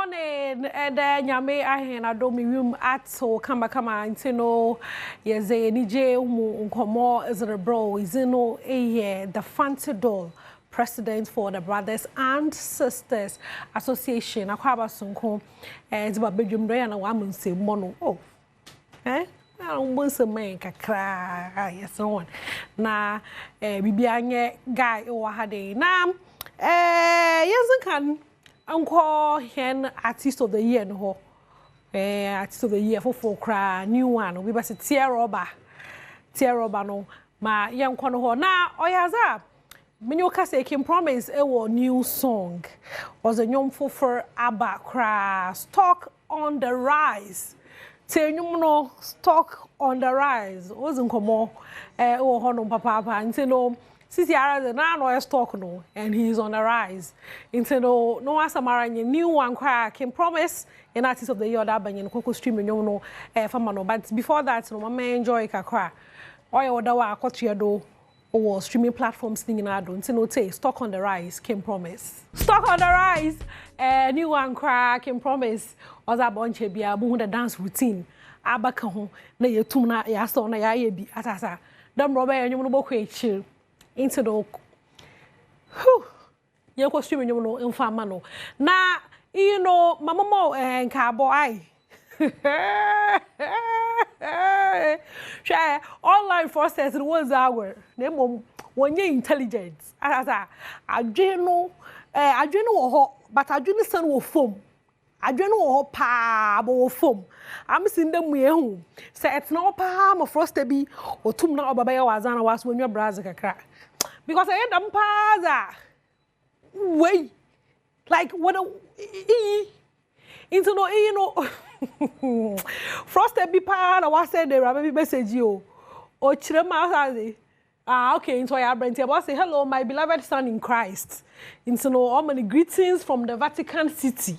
morning, and Yame I Adom room at so come into no yes a DJ Unkomo is a bro is no the fancy doll president for the Brothers and Sisters Association. Akwaba Sunko and it's about bedroom day and a woman say mono. Oh, eh? I want some man kakra yes on na bibianye guy or had a nam yes can Uncle hen artist of the year no artist of the year for cry new one we best tear rubber no ma young kono ho na oyaza menyoka say can promise a new song was a nyom for aba cry stock on the rise say no stock on the rise wasn't come oh hono papa and say no Sisi ara na no stock no and he's on the rise. Into no asamara new one cry can promise an artist of the year that banyan koko stream no famano but before that no mama enjoy kakra. Oya oda wa akotria do or streaming platforms thing in Adom. Into no say stock on the rise can promise. Stock on the rise new one cry can promise was a bunch of bia bu the dance routine. Abaka ho na yetum na ya so na ya ye bi atasa. Dam roba enyu no bokwe chill. Into the you costume you know in famano. Na you know mama mo and cowboy share online forces it was our name when you intelligence as I know but I do son will foam. I don't know pa bo foam. I'm seeing them we home. Say it's no pa mo frosted be or two na obabaya wazana was when your brother crack. Because I had them paza. Wait. Like what into no you know frosted be pa na was said the rabbi message you. O chirema okay, into I brand about say hello, my beloved son in Christ. Into no all many greetings from the Vatican City.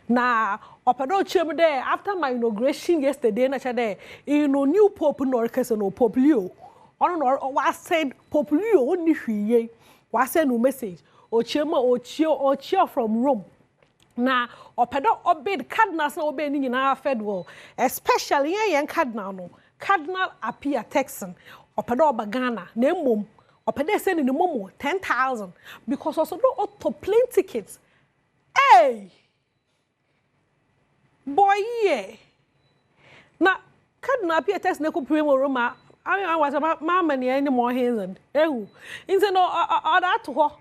Na opado chemu there after my inauguration yesterday na chade you know new pope no kese no pope Leo ono no was said pope Leo oni hwiye was send no message o chemu o cheer from Rome na opado obed cardinals na obed ni nyina federal especially yen cardinal no Cardinal appear Texan opado obagana na emom opado send ni momo 10,000 because also do auto plane tickets hey boy yeah na Cardinal appear text na ko primo Roma I was about mama ni any more hands and into no that to ho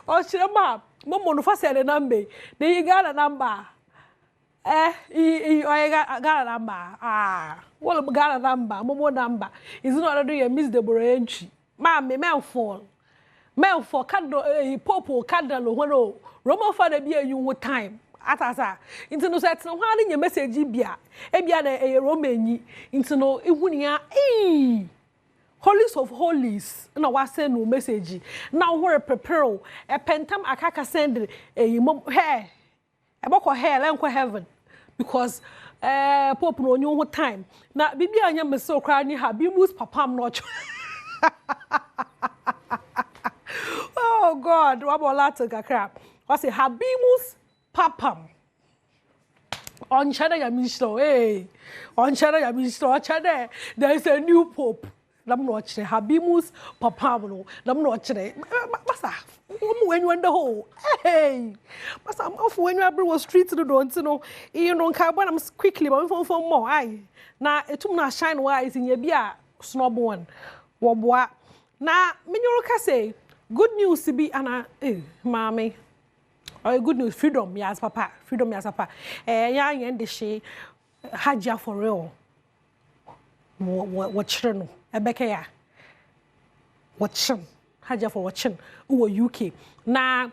o chirema momo no fa say the number then you got a number you got a number well got a number momo number is not do you miss the branch ma me fall cardinal popo cardinal when Roma father be you with time atasa into no set no hwan nya message bia e bia na e Romanyi into no ehunia holies of holies na wa send no message na where prepare e pentam akaka send e mom hair e boko hair lenko heaven because pope no onyu time na bibia anya message kra ni ha bi mus papam no oh god wa bola to kakra wa say habimus papam on chada ya ministro on chada ya ministro chada there is a new pope lam no chire habimus papam no lam no chire basa when you wonder ho basa am off when you abro street no don't know you know ka bon am quickly but for more ai na etum na shine wise in ye bia snob one wo boa na menyo ka say good news be ana mami. Oh, good news, freedom, yes, papa. Freedom, yes, papa. Yeah, and the she Hajia for real. Watching, Ebeka, watching, Hajia for watching. UK. Now,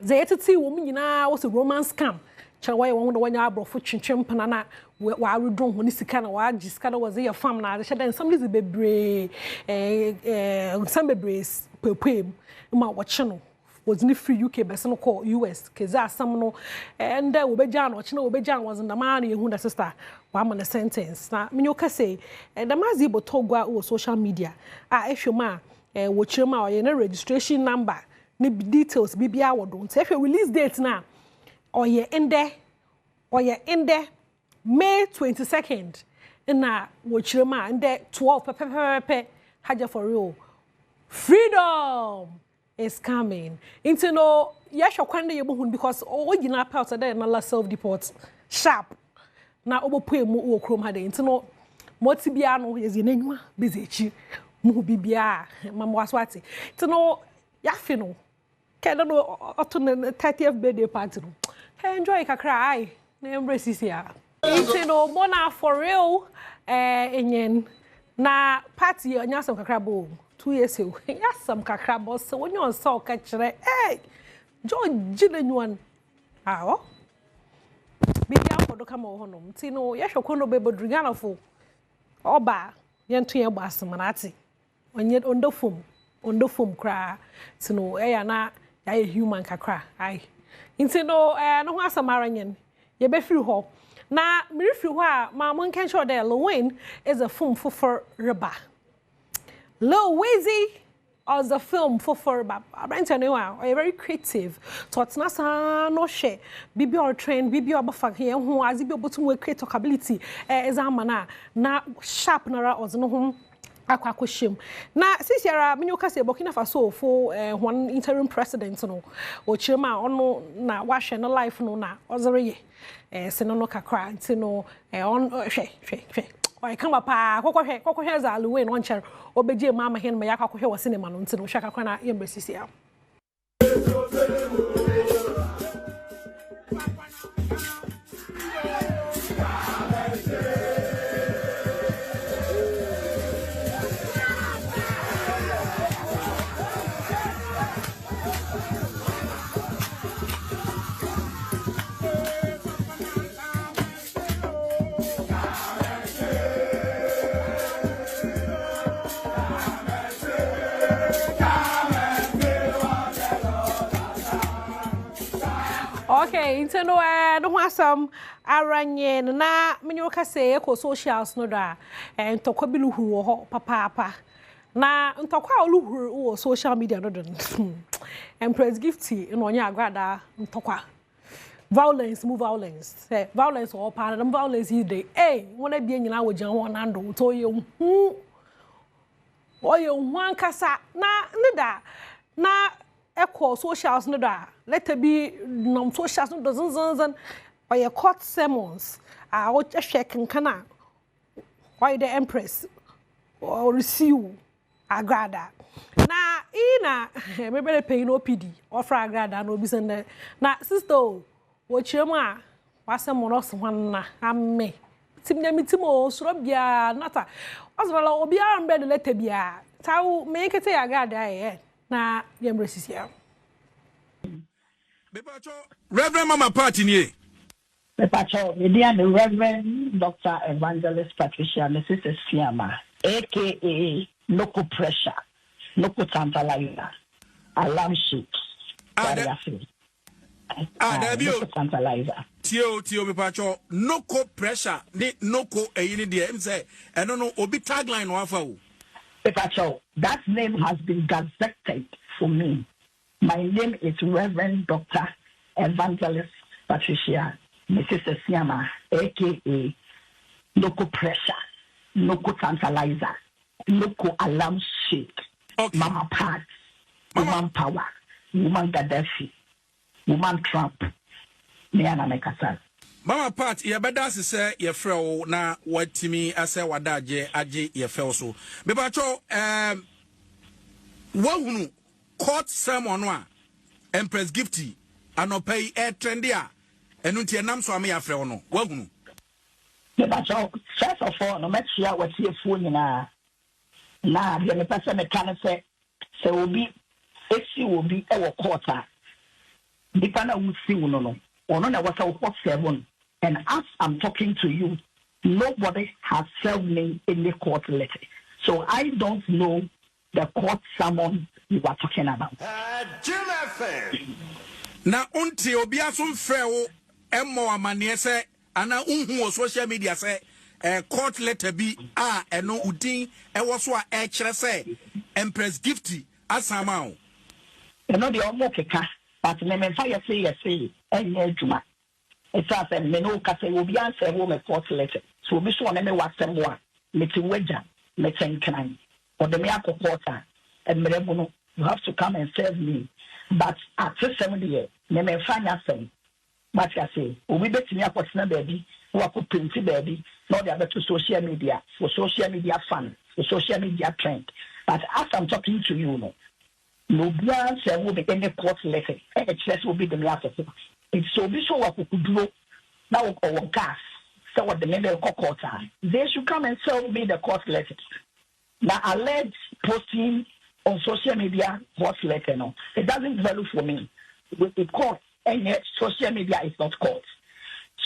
the 80 woman, you know, was a romance scam. Chawai won the one you brought for Chimpanana, while we don't when this kind of word, this kind of was a farm now. The shadow and somebody's a baby, some babies per poem, my watching. Was ni free UK but some call US keza some no and we be jan watch no we be jan was na man you the sister one man sentence na me you can say the mazi botogwa o social media ehwema wo chirema o ye na registration number ne details bibia wo don say release date na oye in there May 22nd na wo chirema in there 12 pepe haja for real freedom is coming into no yesho kwande yebo because o gina part there na self deport sharp na obopu emu wo krom ha de into no moti bia no yezi nanwa bezechi mu bibia mama waswati into no yafi no keda no oto 30th birthday party no enjoy kakra ai na embrace sia into no bona for real enyen na party onyasam kakra bo 2 years ago yasam kakra bo so onyo so ka kire George lenywan awo bibia fodo kama wo honom ti no yehwekwo no bebodrigana fo oba yentu ye gba asmanati onye ondofom kra ti no eya na ya human kakra ai nti no no ho asamara nyen ye be free ho na me free ho a ma mon kan sure there Lewin is a film for riba Lil Wizzy as a film for very creative. So it's not no share. Bibi or train, bibi or bafak here who as bibi to create talkability. Examana na sharp nara or no home. Aquaquishim. Now, since you're a Minukasi Burkina Faso for one interim president, no, or Chima or no, na wash and a life no na, Ozari, Senono Kakra, Sino, on she. I come up, Coco has a Louis one chair, or Beji Mamma Hen Mayako was cinema on Sino Shakakana embassy. Okay, into no want some aranye na menyoka say ko socials no da ntokwa bi luhuru ho papa na ntokwa luhuru wo social media no don Empress Gifty no nya agrada ntokwa violence violence all part of violence yi dey wona bia nyina wo jan won ando to ye hu oye hu ankasa na nida na echo socials no da let be no socials no dozen or your court sermons what checking kana why the Empress or receive agrada na ina maybe pay no PD or fra agrada no bisende na sister wo chema wasem no so na amme timnya mitimo suro bia nata osala obi ambe de let bia taw make it agrada na Empress here Reverend Mama Party ni Pepacho, the Reverend Dr. Evangelist Patricia, Mrs. Siama, aka Local Pressure, Local Tantalizer, Alarm Sheet. There be Tantalizer. Tio Pepacho, Local Pressure, the Noko Ayini de say, I don't know, Obi tagline wafa. Pepacho, that name has been gazetted for me. My name is Reverend Dr. Evangelist Patricia, Mrs. Siama, a.k.a. Local Pressure, Local Tantalizer, Local Alarm Sheet, okay. Mama Pat, Woman Power, Woman Gaddafi, Woman Trump, Niana Mekasal. Mama Pat, ya beda say ye frɛ na watimi ase wadaje aje ye fɛ so. Bebacho wahunu court sermon a Empress Gifty anopai trendy a enu ntie nam so am ya frɛ no wahunu. Bebacho first of all no metia watie fu nyina na de me pese me kan se obi esi obi e wo court a dipa na wusi wo no ono na wasa wo court sermon. And as I'm talking to you, nobody has served me in the court letter. So I don't know the court sermon you are talking about. Na unti obi asum frɛ emmo amane se ana unhu social media se court letter bi eno udin e wo so a kyerɛ se Empress Gifty asama o. You know the almost keka, but me fire say, and juma. It's as a menu case will be answer home a court letter. So be so on was some more. Make you wager, make some kind. Or the miracle quarter, and Merebuno, you have to come and serve me. But at 70 years, me find yourself. But I say, we bet me up what's not baby, who could print baby, not the other to social media, for social media fun, for social media trend. But as I'm talking to you, no brand will be any court letter. HS will be the miracle. It's so be so what we could do now or gas. So what the member of court are. They should come and sell me the court letters. Now alleged posting on social media court letter, no. It doesn't value for me. With the court, and yet social media is not court.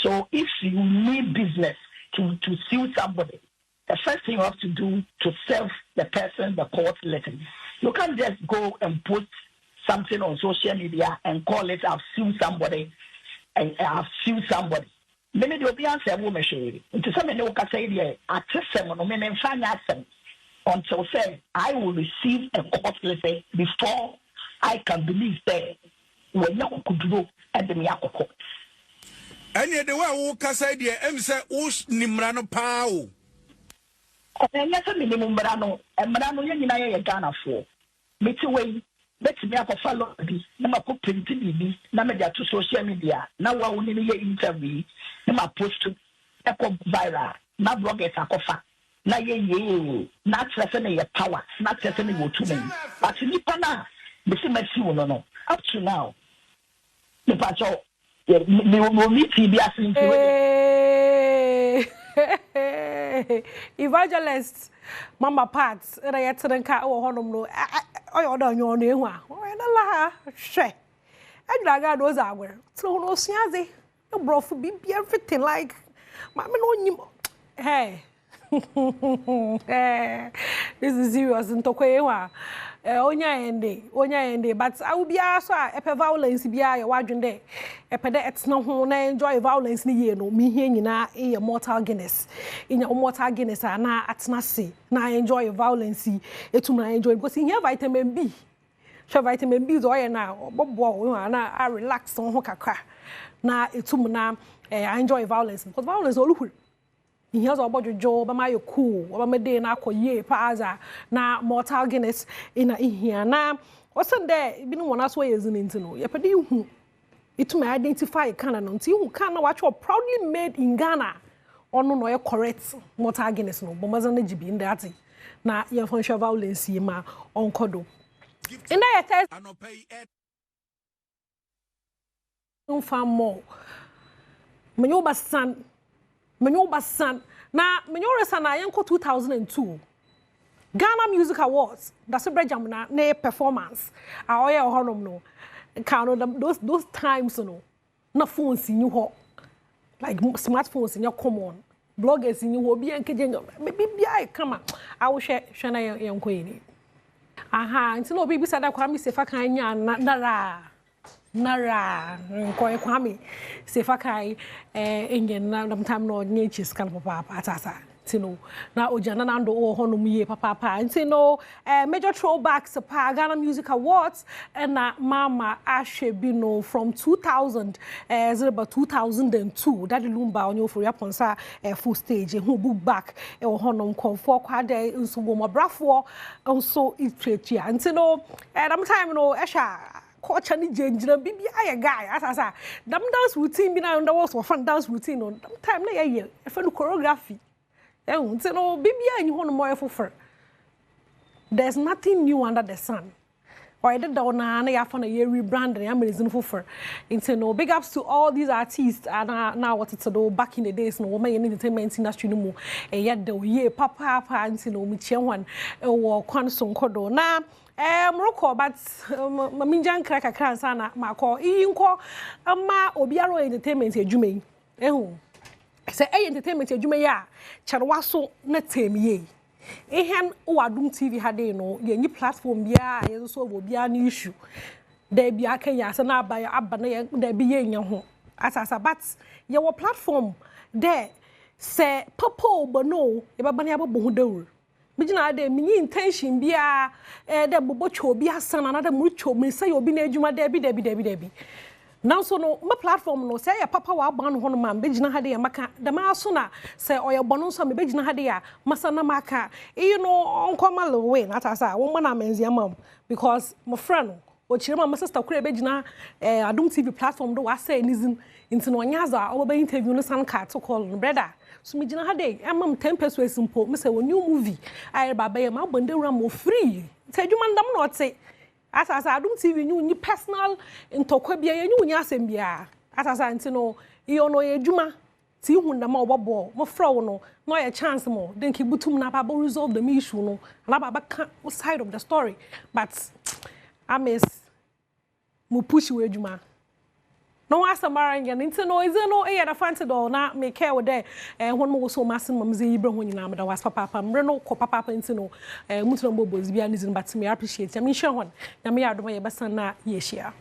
So if you need business to sue somebody, the first thing you have to do to serve the person the court letter. You can't just go and put something on social media and call it I've sued somebody and I've sued somebody. Many will be answer woman shady. To some no can say I test them on men find out until say I will receive a court letter before I can believe that when you could do at the Miyako. And yet the way who can say the emsa us nimrano pao. And that's a minimum brano and Marano Yanina Ghana for. Mitway. Let me have a follow this. Number put printed in Namaja to social media. Now I will need interview. Number post to echo viral. Now bloggers are offer. Now ye not listening your power, not listening your to me. But in Nipana, the same no. Up to now, the patrol will meet TBS. Evangelist Mama Pats, and I had to car or honor no. I order your name. La share. And Draga knows our so no snazzy. No broth be everything like Mamma no. Hey, this is serious in Tokoewa. Onya ende, but I will be also a violence be a wagin day. A pedets no who enjoy violence ni no me here na a mortal Guinness. In your mortal Guinness are na at nasi. Na enjoy violence, it to enjoy because in here vitamin B. So vitamin B is oil now, Bob na I relax on Hokaka. Na it to na I enjoy violence because violence all who. Here's about your job, am I cool? What am I doing now? Ye paza na mortal Guinness in here now. What's in there? You know, one as way isn't into no. You pedi who it may identify Canada until you can't watch what proudly made in Ghana or no your correct mortal Guinness no. But mazan neji be in that thing. Na your function violence ma on kodo. In there test. I no pay it. No farm more. Manyoba san. Menyoba san na menyore san na yenko 2002 Ghana Music Awards that's a brejam na performance aoye ohonom no count those times no na phones in you like smartphones in your common bloggers in you be enkeje maybe I come I will share na yenko ini aha nti no bibi sada kwa mi sefa kan nya nara nkoye kwame sefa kai engen na tam no nyechi skal papa atasa tino na ojana na ndo o honum ye papa tino major throwbacks pa Ghana Music Awards na mama Ahosepe no from 2000 about 2002 that lumba onyo for yaponsa full stage who book back e honum konfo kwade nso bo mabrafo nso itretia tino am time no esha coach and jenjina bibi aye guy asasa dam dance routine bi na was for fun dance routine no time na ye e fa no choreography nti no bibi anyi ho no more for there's nothing new under the sun or the down na ya fa na ye rebrand na amazing for nti no big ups to all these artists and now what it's do back in the days no woman in entertainment industry no mu e ye de ye papa nti no mu chienwan e wo kwan so nkodo na Morocco, but Maminjan cracker sana Marco, Inco, ama Obiaro entertainment jume. Say entertainment jume ya, Charwaso netem ye. Ehan Oadum TV had no, ye platform ya, so will be an issue. There be a Kenya, sana by Abana, there be ye home. As a bats, your platform there say Popo Bono, Ebabania Bohudo. Mijina de mi intention bia de bobo cho bia sana na de mu cho me say obi na adwuma de bi now so no my platform no say ya papa wa ban ho no man begina ha de ya maka de ma so na say oyo bono so me begina ha de ya masana maka you know onkoma lo way na tasa wo na menzi am because my friend o chire my sister kure begina Adom TV platform do wa say nizin into no nyaza o be interview no san card to call no brother so me gina ha de am 10 pesos simple me say one new movie I baba ya ma bonde wura mo free say dwuma ndam no te asasa Adom TV nyu personal ntokwa bia ya nyu nya asem bia asasa ntino iyo no ye dwuma ti hu ndam obobo mo fra wo no no ye chance mo then ki butum na baba resolve the issue no na baba side of the story but I miss mo push we dwuma no asamara nge ntino izeno e ya da fancy do na me care wo there won mo so masin mam ze ibra ho nyina me da was papa mre no ko papa ntino mutino bobo zibia nizin but me appreciate ya me hwe hon na me Adom ye besan na ye share